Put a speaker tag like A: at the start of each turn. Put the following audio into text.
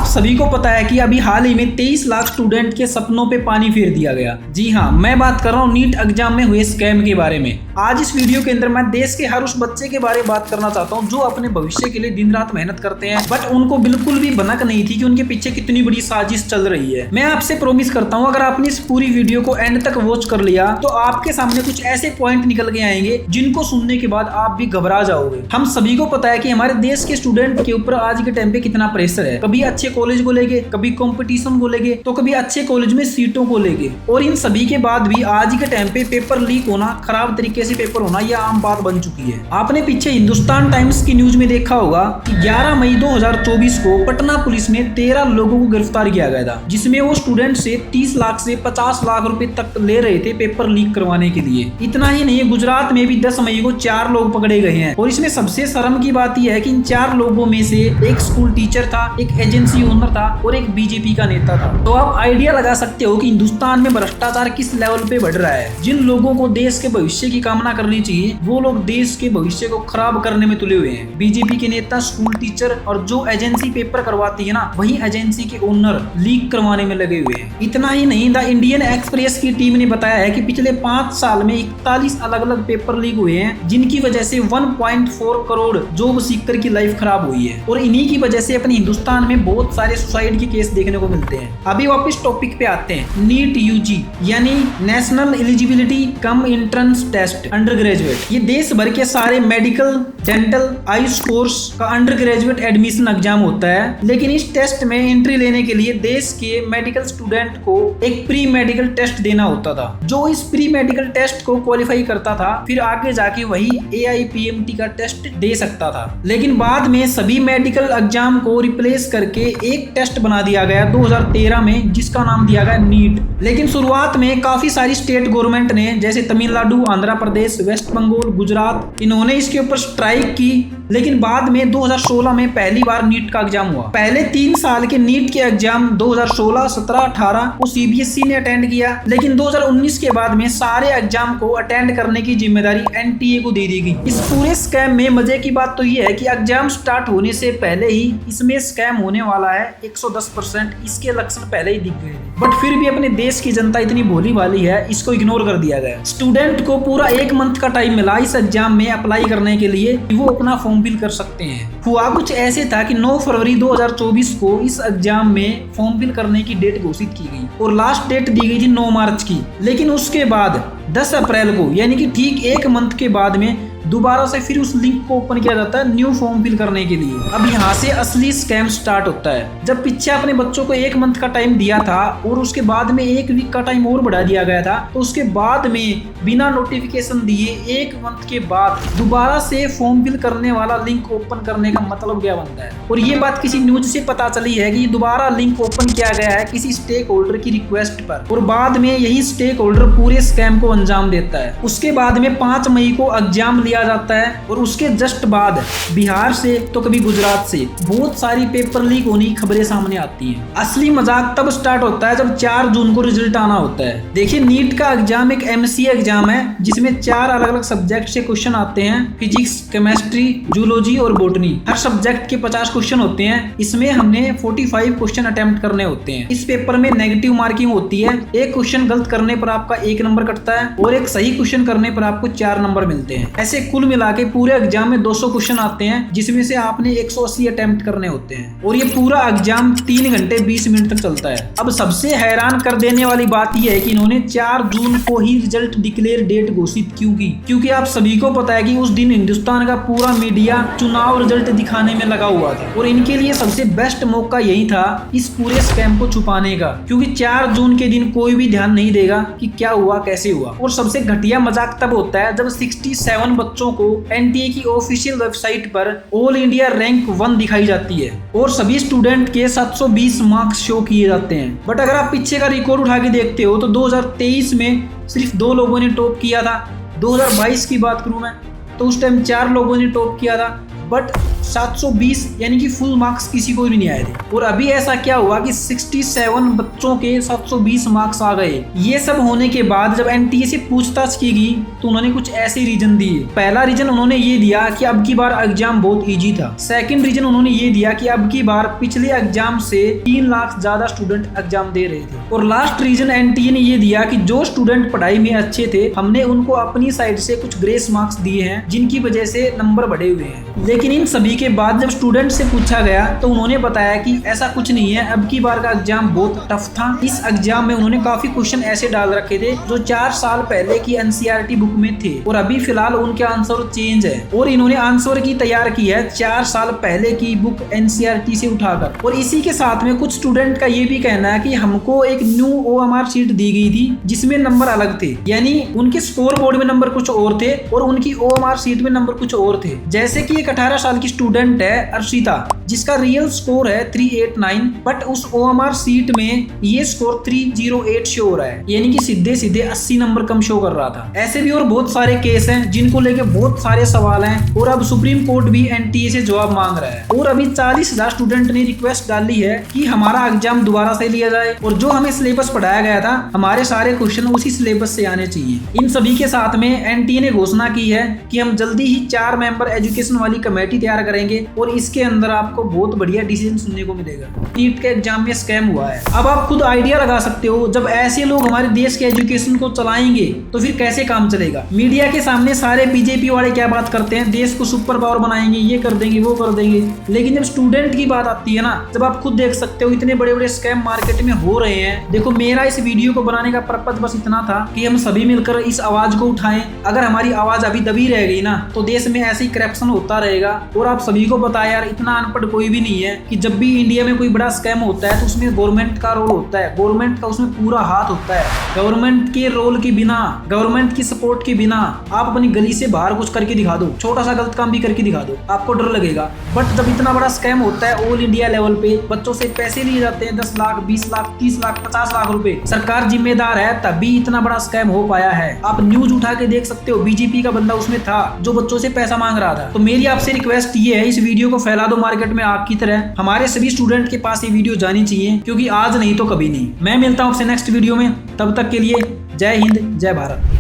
A: आप सभी को पता है कि अभी हाल ही में 23 लाख स्टूडेंट के सपनों पे पानी फेर दिया गया। जी हाँ, मैं बात कर रहा हूँ नीट एग्जाम में हुए स्कैम के बारे में। आज इस वीडियो के अंदर मैं देश के हर उस बच्चे के बारे में बात करना चाहता हूँ जो अपने भविष्य के लिए दिन रात मेहनत करते हैं, बट उनको बिल्कुल भी भनक नहीं थी कि उनके पीछे कितनी बड़ी साजिश चल रही है। मैं आपसे प्रॉमिस करता हूँ, अगर आपने इस पूरी वीडियो को एंड तक वॉच कर लिया तो आपके सामने कुछ ऐसे पॉइंट निकल के आएंगे जिनको सुनने के बाद आप भी घबरा जाओगे। हम सभी को पता है कि हमारे देश के स्टूडेंट के ऊपर आज के टाइम पे कितना प्रेशर है, कभी अच्छे कॉलेज को लेके, कभी कंपटीशन को लेके, तो कभी अच्छे कॉलेज में सीटों को लेके। और इन सभी के बाद भी आज के टाइम पे पेपर लीक होना, खराब तरीके से पेपर होना, यह आम बात बन चुकी है। आपने पीछे हिंदुस्तान टाइम्स की न्यूज में देखा होगा कि 11 मई 2024 को पटना पुलिस में 13 लोगों को गिरफ्तार किया गया था, जिसमें वो स्टूडेंट से 30 लाख से 50 लाख रुपए तक ले रहे थे पेपर लीक करवाने के लिए। इतना ही नहीं, गुजरात में भी 10 मई को 4 लोग पकड़े गए हैं। और इसमें सबसे शर्म की बात यह है कि इन 4 लोगों में से एक स्कूल टीचर था, एक एजेंसी ओनर था और एक बीजेपी का नेता था। तो आप आइडिया लगा सकते हो कि हिंदुस्तान में भ्रष्टाचार किस लेवल पे बढ़ रहा है। जिन लोगों को देश के भविष्य की कामना करनी चाहिए, वो लोग देश के भविष्य को खराब करने में तुले हुए हैं। बीजेपी के नेता, स्कूल टीचर और जो एजेंसी पेपर करवाती है ना, वही एजेंसी के ओनर लीक करवाने में लगे हुए हैं। इतना ही नहीं, द इंडियन एक्सप्रेस की टीम ने बताया है कि पिछले 5 साल में 41 अलग अलग पेपर लीक हुए हैं, जिनकी वजह से 1.4 करोड़ जॉब सीकर की लाइफ खराब हुई है। और इन्हीं की वजह से अपने हिंदुस्तान में बहुत सारे सुसाइड के केस देखने को मिलते हैं। अभी वापस टॉपिक पे आते हैं। नीट यूजी यानी national eligibility cum entrance test under graduate, ये देश भर के सारे मेडिकल, डेंटल, आयुष कोर्स का अंडर ग्रेजुएट एडमिशन एग्जाम होता है। लेकिन इस टेस्ट में एंट्री लेने के लिए देश के मेडिकल स्टूडेंट को एक प्री मेडिकल टेस्ट देना होता था। जो इस प्री मेडिकल टेस्ट को क्वालिफाई करता था, फिर आगे जाके वही AIPMT का टेस्ट दे सकता था। लेकिन बाद में सभी मेडिकल एग्जाम को रिप्लेस करके एक टेस्ट बना दिया गया 2013 में, जिसका नाम दिया गया नीट। लेकिन शुरुआत में काफी सारी स्टेट गवर्नमेंट ने, जैसे तमिलनाडु, आंध्र प्रदेश, वेस्ट बंगाल, गुजरात, इन्होंने इसके ऊपर स्ट्राइक की। लेकिन बाद में 2016 में पहली बार नीट का एग्जाम हुआ। पहले 3 साल के नीट के एग्जाम 2016, 17, 18 को CBSE ने अटेंड किया। लेकिन 2019 के बाद में सारे एग्जाम को अटेंड करने की जिम्मेदारी NTA को दे दी गई। इस पूरे स्कैम में मजे की बात तो ये है कि एग्जाम स्टार्ट होने से पहले ही इसमें स्कैम होने वाला है 110%, इसके लक्षण पहले ही दिख गए। बट फिर भी अपने देश की जनता इतनी भोली भाली है, इसको इग्नोर कर दिया गया। स्टूडेंट को पूरा 1 मंथ का टाइम मिला इस एग्जाम में अप्लाई करने के लिए, वो अपना फॉर्म फिल कर सकते हैं। हुआ कुछ ऐसे था कि 9 फरवरी 2024 को इस एग्जाम में फॉर्म फिल करने की डेट घोषित की गई और लास्ट डेट दी गई थी 9 मार्च की। लेकिन उसके बाद 10 अप्रैल को, यानी कि ठीक 1 मंथ के बाद में दोबारा से फिर उस लिंक को ओपन किया जाता है न्यू फॉर्म फिल करने के लिए। अब यहाँ से असली स्कैम स्टार्ट होता है। जब पीछे अपने बच्चों को 1 मंथ का टाइम दिया था और उसके बाद में 1 वीक का टाइम और बढ़ा दिया गया था, तो उसके बाद में बिना नोटिफिकेशन दिए 1 मंथ के बाद दोबारा से फॉर्म फिल करने वाला लिंक ओपन करने का मतलब क्या बनता है। और ये बात किसी न्यूज से पता चली है कि दोबारा लिंक ओपन किया गया है किसी स्टेक होल्डर की रिक्वेस्ट पर, और बाद में यही स्टेक होल्डर पूरे स्कैम को अंजाम देता है। उसके बाद में 5 मई को एग्जाम लिया जाता है और उसके जस्ट बाद बिहार से तो कभी गुजरात से बहुत सारी पेपर लीक होने की खबरें सामने आती हैं। असली मजाक तब स्टार्ट होता है जब 4 जून को रिजल्ट आना होता है। देखिए, नीट का एग्जाम एक MCA एग्जाम है जिसमें 4 अलग अलग सब्जेक्ट से क्वेश्चन आते हैं, फिजिक्स, केमिस्ट्री, जूलॉजी और बॉटनी। हर सब्जेक्ट के 50 क्वेश्चन होते हैं। इसमें हमने 45 क्वेश्चन अटेम्प्ट करने होते हैं। इस पेपर में नेगेटिव मार्किंग होती है। एक क्वेश्चन गलत करने पर आपका 1 नंबर कटता है और एक सही क्वेश्चन करने पर आपको 4 नंबर मिलते हैं। ऐसे कुल मिला के पूरे एग्जाम में 200 क्वेश्चन आते हैं, जिसमें से आपने 180 अटेम्प्ट करने होते हैं। और ये पूरा एग्जाम 3 घंटे 20 मिनट तक चलता है। अब सबसे हैरान कर देने वाली बात यह है कि इन्होंने 4 जून को ही रिजल्ट डिक्लेयर डेट घोषित क्यों की, क्योंकि आप सभी को पता है कि उस दिन हिंदुस्तान का पूरा मीडिया चुनाव रिजल्ट दिखाने में लगा हुआ था। और इनके लिए सबसे बेस्ट मौका यही था इस पूरे स्कैम को छुपाने का, क्योंकि 4 जून के दिन कोई भी ध्यान नहीं देगा कि क्या हुआ, कैसे हुआ। और सबसे घटिया मजाक तब होता है जब 67 बच्चों को NTA की ऑफिशियल वेबसाइट पर ऑल इंडिया रैंक 1 दिखाई जाती है और सभी स्टूडेंट के 720 मार्क्स शो किए जाते हैं। बट अगर आप पीछे का रिकॉर्ड उठा के देखते हो तो 2023 में सिर्फ 2 लोगों ने टॉप किया था। 2022 की बात करूं मैं तो उस टाइम 4 लोगों ने टॉप किया था। बट 720 यानी कि फुल मार्क्स किसी को भी नहीं आए थे। और अभी ऐसा क्या हुआ कि 67 बच्चों के 720 मार्क्स आ गए। ये सब होने के बाद जब एनटीए से पूछताछ की गई तो उन्होंने कुछ ऐसे रीजन दिए। पहला रीजन उन्होंने ये दिया कि अब की बार एग्जाम बहुत इजी था। सेकंड रीजन उन्होंने ये दिया कि अब की बार पिछले एग्जाम से 3 लाख ज्यादा स्टूडेंट एग्जाम दे रहे थे। और लास्ट रीजन एनटीए ने ये दिया कि जो स्टूडेंट पढ़ाई में अच्छे थे हमने उनको अपनी साइड से कुछ ग्रेस मार्क्स दिए हैं जिनकी वजह से नंबर बढ़े हुए हैं। लेकिन इन सभी के बाद जब स्टूडेंट से पूछा गया तो उन्होंने बताया कि ऐसा कुछ नहीं है, अब की बार का एग्जाम बहुत टफ था। इस एग्जाम में उन्होंने काफी क्वेश्चन ऐसे डाल रखे थे जो 4 साल पहले की एनसीईआरटी बुक में थे और अभी फिलहाल उनके आंसर चेंज है और इन्होंने आंसर की तैयार की है 4 साल पहले की बुक एनसीईआरटी से उठाकर। और इसी के साथ में कुछ स्टूडेंट का ये भी कहना है कि हमको एक न्यू ओएमआर शीट दी गई थी जिसमें नंबर अलग थे, यानी उनके स्कोर बोर्ड में नंबर कुछ और थे और उनकी ओएमआर शीट में नंबर कुछ और थे। जैसे कि एक 18 साल की स्टूडेंट है अर्शिता जिसका रियल स्कोर है 389 बट उस ओएमआर सीट में ये स्कोर 308 शो हो रहा है, यानी कि सीधे सीधे 80 नंबर कम शो कर रहा था। ऐसे भी और बहुत सारे केस हैं जिनको लेके बहुत सारे सवाल हैं और अब सुप्रीम कोर्ट भी एनटीए से जवाब मांग रहा है। और अभी 40,000 स्टूडेंट ने रिक्वेस्ट डाली है कि हमारा एग्जाम दोबारा से लिया जाए और जो हमें सिलेबस पढ़ाया गया था हमारे सारे क्वेश्चन उसी सिलेबस से आने चाहिए। इन सभी के साथ में एनटीए ने घोषणा की है कि हम जल्दी ही 4 मेंबर एजुकेशन वाली कमेटी तैयार करेंगे और इसके अंदर आपको बहुत बढ़िया डिसीजन सुनने को मिलेगा। नीट के एग्जाम में स्कैम हुआ है। अब आप खुद आइडिया लगा सकते हो, जब ऐसे लोग हमारे देश के एजुकेशन को चलाएंगे तो फिर कैसे काम चलेगा। मीडिया के सामने सारे बीजेपी वाले क्या बात करते हैं, देश को सुपर पावर बनाएंगे, ये कर देंगे वो कर देंगे, लेकिन जब स्टूडेंट की बात आती है ना, जब आप खुद देख सकते हो इतने बड़े बड़े स्कैम मार्केट में हो रहे हैं। देखो मेरा इस वीडियो को बनाने का पर्पज बस इतना था कि हम सभी मिलकर इस आवाज को उठाएं। अगर हमारी आवाज अभी दबी रह गई ना तो देश में ऐसे ही करप्शन होता रहेगा। और आप सभी को पता है यार, इतना अनपढ़ कोई भी नहीं है कि जब भी इंडिया में कोई बड़ा स्कैम होता है तो उसमें गवर्नमेंट का रोल होता है, गवर्नमेंट का उसमें पूरा हाथ होता है। गवर्नमेंट के रोल के बिना, गवर्नमेंट की सपोर्ट के बिना आप अपनी गली से बाहर कुछ करके दिखा दो, छोटा सा गलत काम भी करके दिखा दो, आपको डर लगेगा। बट जब इतना बड़ा स्कैम होता है ऑल इंडिया लेवल पे, बच्चों से पैसे लिए जाते हैं 10 लाख 20 लाख 30 लाख 50 लाख रुपए, सरकार जिम्मेदार है तभी इतना बड़ा स्कैम हो पाया है। आप न्यूज उठा के देख सकते हो, बीजेपी का बंदा उसमें था जो बच्चों से पैसा मांग रहा था। तो मेरी आपसे रिक्वेस्ट ये है, इस वीडियो को फैला दो मार्केट में आग की तरह। हमारे सभी स्टूडेंट के पास ये वीडियो जानी चाहिए, क्योंकि आज नहीं तो कभी नहीं। मैं मिलता हूं आपसे नेक्स्ट वीडियो में, तब तक के लिए जय हिंद जय भारत।